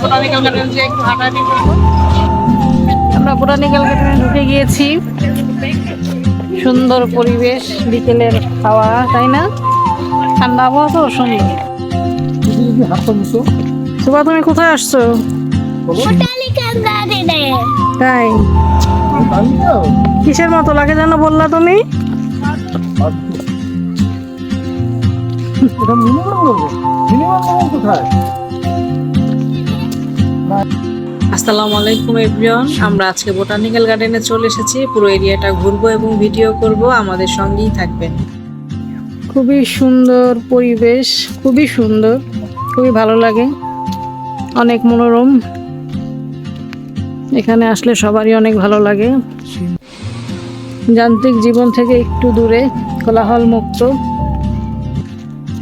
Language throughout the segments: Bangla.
বোটানিক্যাল গার্ডেন যে একটু হাঁটাহাঁটি করবো। আমরা বোটানিক্যাল গার্ডেনে ঢুকে গিয়েছি। সুন্দর পরিবেশ, বিকেলের হাওয়া, তাই না? ঠান্ডা আবহাওয়া তো সুন্দর। সুভা, তুমি কোথায় আসছো? তাই কিসের মতো লাগে যেন বললা তুমি? আসসালামু আলাইকুম এভরিওয়ান, আমরা আজকে বোটানিক্যাল গার্ডেনে চলে এসেছি। পুরো এরিয়াটা ঘুরবো এবং ভিডিও করব, আমাদের সঙ্গেই থাকবেন। খুবই সুন্দর পরিবেশ, খুবই সুন্দর, খুবই ভালো লাগে, অনেক মনোরম। এখানে আসলে সবারই অনেক ভালো লাগে। যান্ত্রিক জীবন থেকে একটু দূরে, কোলাহল মুক্ত।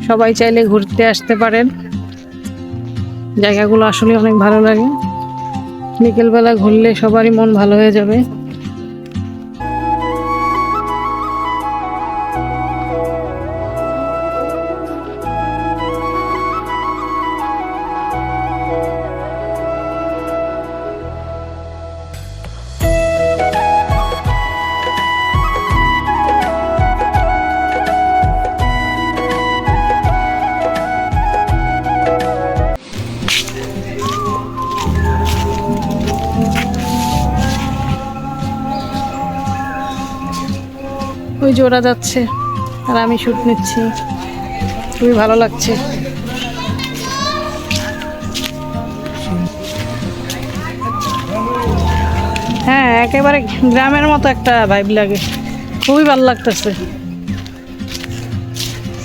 সবাই চাইলে ঘুরতে আসতে পারেন। জায়গাগুলো আসলে অনেক ভালো লাগে। বিকেলবেলা ঘুরলে সবারই মন ভালো হয়ে যাবে। ওই যে ওরা যাচ্ছে আর আমি শুট নিচ্ছি, খুবই ভালো লাগছে। হ্যাঁ, একেবারে গ্রামের মতো একটা ভাইব লাগে, খুবই ভালো লাগতেছে,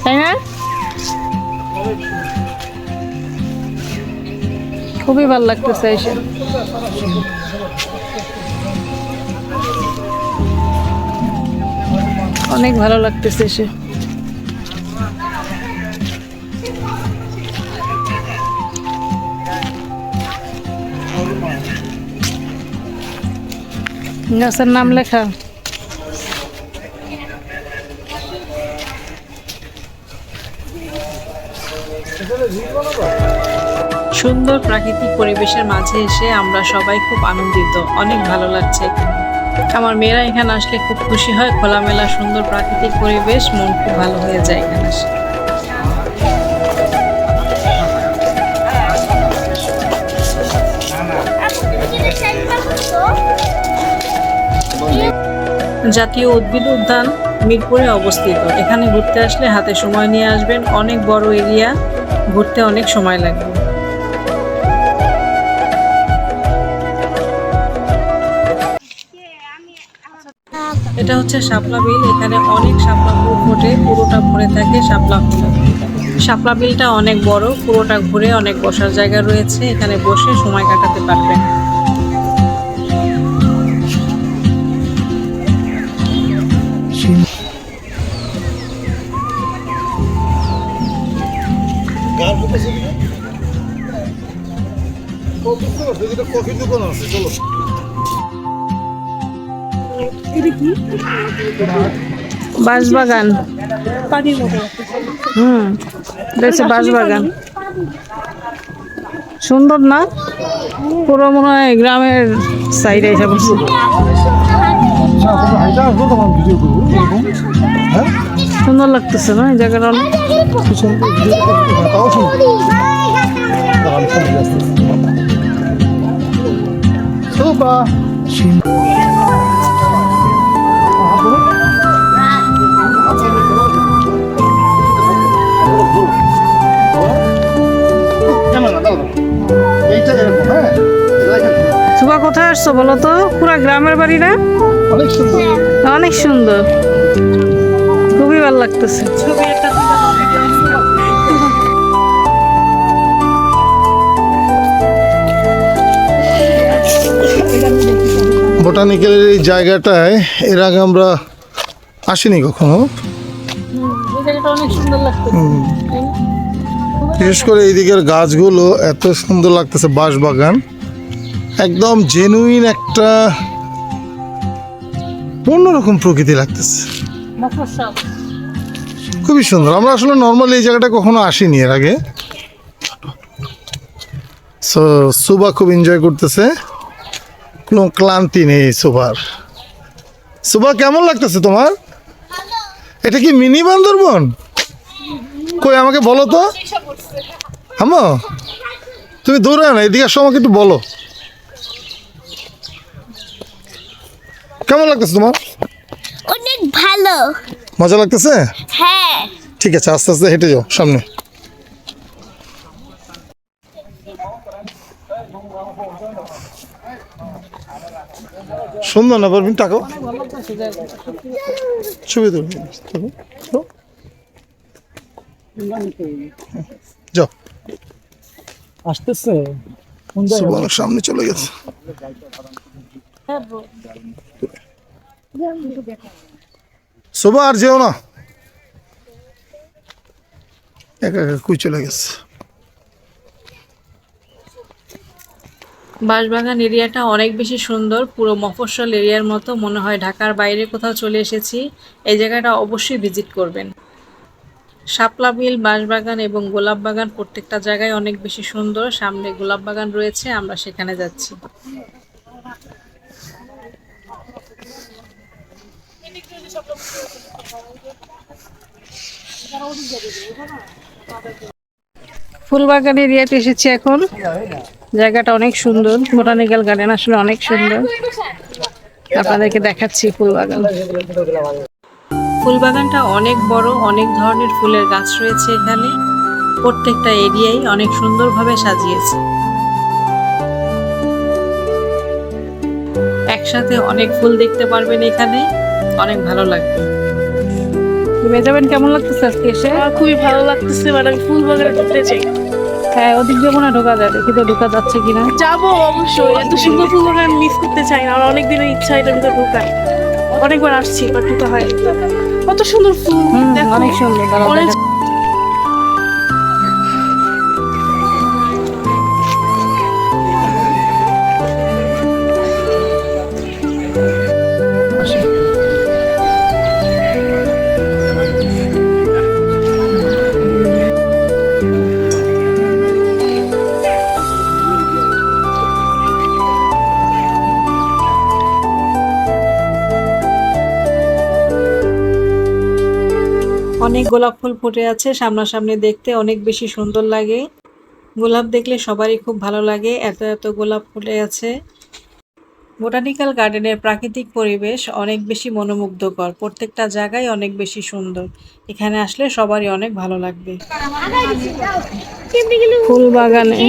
তাই না? খুবই ভালো লাগতেছে এসে। অনেক ভালো লাগতেছে এসে। গাছের নাম লেখা। সুন্দর প্রাকৃতিক পরিবেশের মাঝে এসে আমরা সবাই খুব আনন্দিত, অনেক ভালো লাগছে। আমার মেয়েরা এখানে আসলে খুব খুশি হয়। খোলামেলা সুন্দর প্রাকৃতিক পরিবেশ, মন খুব ভালো হয়ে যায় এখানে আসে। জাতীয় উদ্ভিদ উদ্যান মিরপুরে অবস্থিত। এখানে ঘুরতে আসলে হাতে সময় নিয়ে আসবেন। অনেক বড় এরিয়া, ঘুরতে অনেক সময় লাগবে। এটা হচ্ছে শাপলা বিল। এখানে অনেক শাপলা ফুল ফোটে, পুরোটা ভরে থাকে শাপলা ফুলে। শাপলা বিলটা অনেক বড়, পুরোটা ঘুরে অনেক বসার জায়গা রয়েছে। এখানে বসে সময় কাটাতে পারবেন। কফির দোকান আছে, চলো। বাঁশবাগান, বাঁশবাগান সুন্দর না? পুরো মনে হয় গ্রামের সাইডে এসে বসে। সুন্দর লাগতেছে না এই জায়গাটা? সুভা, কোথায় আসছো বলো তো? পুরা গ্রামের বাড়ি না? অনেক সুন্দর, খুবই ভালো লাগতেছে। বোটানিক্যালের এই জায়গাটায় এর আগে আমরা আসিনি কখনো। বিশেষ করে এই দিকের গাছগুলো এত সুন্দর লাগতেছে, বাঁশবাগান একদম জেনুইন একটা অন্যরকম প্রকৃতি লাগতেছে, খুবই সুন্দর। আমরা আসলে নর্মালি এই জায়গাটা কখনো আসিনি এর আগে। সো সুবা খুব এনজয় করতেছে, কোনো ক্লান্তি নেই সুবার। সুবা কেমন লাগতেছে তোমার? এটা কি মিনি বান্দরবন? কই আমাকে বলো তো। আমো তুমি দৌড়ে না, এদিকে আসো, আমাকে একটু বলো কেমন লাগতেছে তোমার? অনেক ভালো। মজা লাগতেছে? হ্যাঁ। ঠিক আছে, আস্তে আস্তে হেঁটে যাও সামনে। সুন্দর না পারবিন? টাকা ছবি তুলবি, যাও। আসতেছে অনেক সামনে চলে গেছে। শোভা আর যেও না, একা একা কুই চলে গেছে। বাঁশবাগান এরিয়াটা অনেক বেশি সুন্দর, পুরো মফস্বল এরিয়ার মতো মনে হয় ঢাকার বাইরে কোথাও চলে এসেছি। এই জায়গাটা অবশ্যই ভিজিট করবেন। শাপলা বিল, বাঁশবাগান এবং গোলাপ বাগান প্রত্যেকটা জায়গায় অনেক বেশি সুন্দর। সামনে গোলাপ বাগান রয়েছে, আমরা সেখানে যাচ্ছি। ফুলবাগান এরিয়াতে এসেছি এখন। জায়গাটা অনেক সুন্দর, বোটানিক্যাল গার্ডেন আসলে অনেক সুন্দর। আপনাদেরকে দেখাচ্ছি ফুলবাগান। ফুলবাগানটা অনেক বড়, অনেক ধরনের ফুলের গাছ রয়েছে এখানে। প্রত্যেকটা এরিয়াই অনেক সুন্দরভাবে সাজিয়েছে। একসাথে অনেক ফুল দেখতে পারবেন এখানে, অনেক ভালো লাগবে। মেজাবেন কেমন লাগতেছে আজকে এসে? আমার খুবই ভালো লাগতেছে, মানে আমি ফুল বাগানে ঢুকতে চাই। হ্যাঁ, ওদিক দিয়ে মনে হয় ঢোকা যায়, দেখি তো ঢোকা যাচ্ছে কিনা। যাবো অবশ্যই, এত সুন্দর ফুল বাগান মিস করতে চাই না। আমার অনেক দিনের ইচ্ছা এটা ভিতরে ঢোকার, অনেকবার আসছি বাট ঢোকা হয়। কত সুন্দর ফুল, দেখো। অনেক সুন্দর। দাঁড়াও, অনেক দেখা- অনেক গোলাপ ফুল ফুটে আছে সামনাসামনি, দেখতে অনেক বেশি সুন্দর লাগে। গোলাপ দেখলে সবারই খুব ভালো লাগে, এত এত গোলাপ ফুটে আছে। বোটানিক্যাল গার্ডেনের প্রাকৃতিক পরিবেশ অনেক বেশি মনোমুগ্ধকর, প্রত্যেকটা জায়গায় অনেক বেশি সুন্দর। এখানে আসলে সবারই অনেক ভালো লাগবে। ফুল বাগানে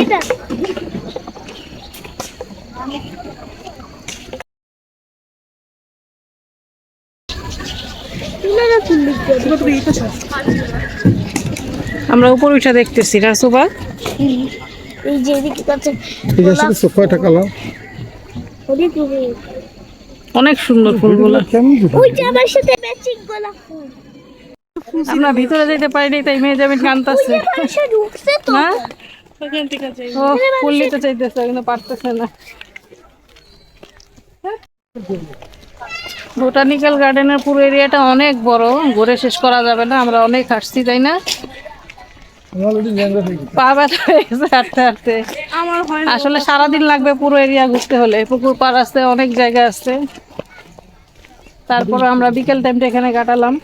আমরা উপর উঠে দেখতেছি না সুবা? এই যে এদিকে কাছে ঠিক আছে, কয়টা কালার? অনেক সুন্দর ফুলগুলো। ওই যে আমার সাথে ম্যাচিং গোলাপ ফুল। আমরা ভিতরে যেতে পারিনি, তাই মেয়ে যাবেন কান্তাছে আমার সাথে ঢুকছে তো। না। এখান থেকে যাই। ও ফুল নিতে চাইতেছে কিন্তু পারতেছে না। বোটানিক্যাল গার্ডেনের পুরো এরিয়াটা অনেক বড়, ঘুরে শেষ করা যাবে না। আমরা অনেক হাঁটছি, তাই না? পা ব্যথা হয়ে গেছে হাঁটতে হাঁটতে। আমার হয় না। আসলে সারাদিন লাগবে পুরো এরিয়া ঘুরতে হলে। পুকুর পাড় আছে, অনেক জায়গা আছে। তারপরে আমরা বিকেল টাইমটা এখানে কাটালাম।